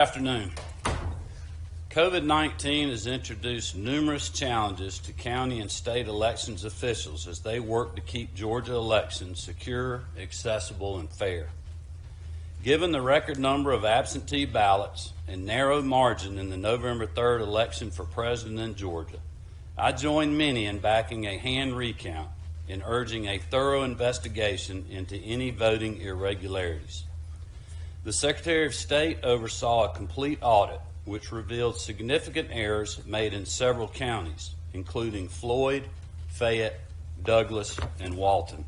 Good afternoon. COVID-19 has introduced numerous challenges to county and state elections officials as they work to keep Georgia elections secure, accessible, and fair. Given the record number of absentee ballots and narrow margin in the November 3rd election for president in Georgia, I join many in backing a hand recount and urging a thorough investigation into any voting irregularities. The Secretary of State oversaw a complete audit which revealed significant errors made in several counties, including Floyd, Fayette, Douglas, and Walton.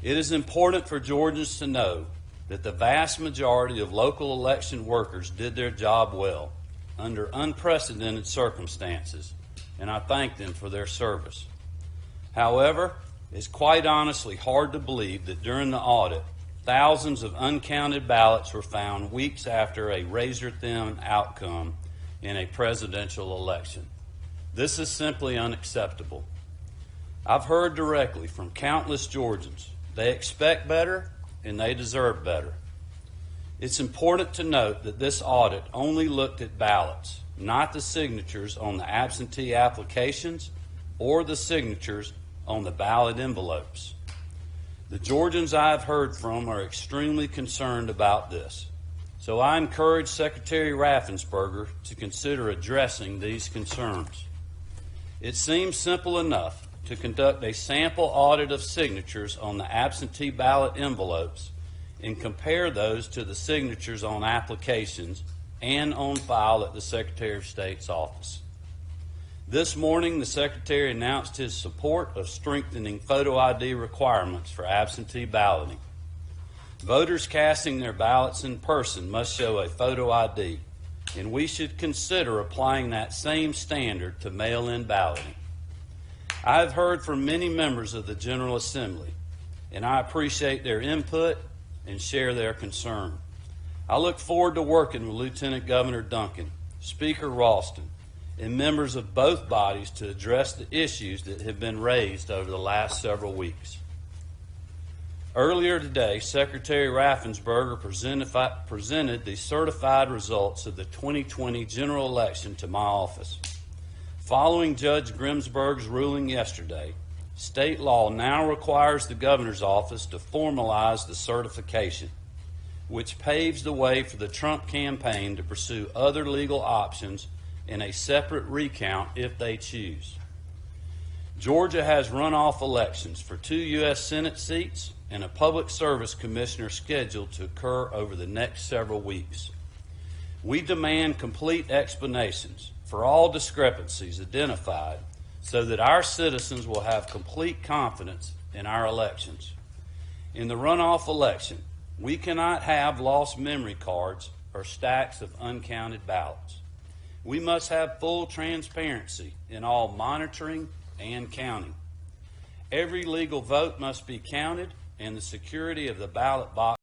It is important for Georgians to know that the vast majority of local election workers did their job well under unprecedented circumstances, and I thank them for their service. However, it's quite honestly hard to believe that during the audit, thousands of uncounted ballots were found weeks after a razor-thin outcome in a presidential election. This is simply unacceptable. I've heard directly from countless Georgians. They expect better and they deserve better. It's important to note that this audit only looked at ballots, not the signatures on the absentee applications or the signatures on the ballot envelopes. The Georgians I've heard from are extremely concerned about this, so I encourage Secretary Raffensperger to consider addressing these concerns. It seems simple enough to conduct a sample audit of signatures on the absentee ballot envelopes and compare those to the signatures on applications and on file at the Secretary of State's office. This morning, the Secretary announced his support of strengthening photo ID requirements for absentee balloting. Voters casting their ballots in person must show a photo ID, and we should consider applying that same standard to mail-in balloting. I have heard from many members of the General Assembly, and I appreciate their input and share their concern. I look forward to working with Lieutenant Governor Duncan, Speaker Ralston, and members of both bodies to address the issues that have been raised over the last several weeks. Earlier today, Secretary Raffensperger presented the certified results of the 2020 general election to my office. Following Judge Grimsberg's ruling yesterday, state law now requires the governor's office to formalize the certification, which paves the way for the Trump campaign to pursue other legal options in a separate recount if they choose. Georgia has runoff elections for 2 U.S. Senate seats and a public service commissioner scheduled to occur over the next several weeks. We demand complete explanations for all discrepancies identified so that our citizens will have complete confidence in our elections. In the runoff election, we cannot have lost memory cards or stacks of uncounted ballots. We must have full transparency in all monitoring and counting. Every legal vote must be counted, and the security of the ballot box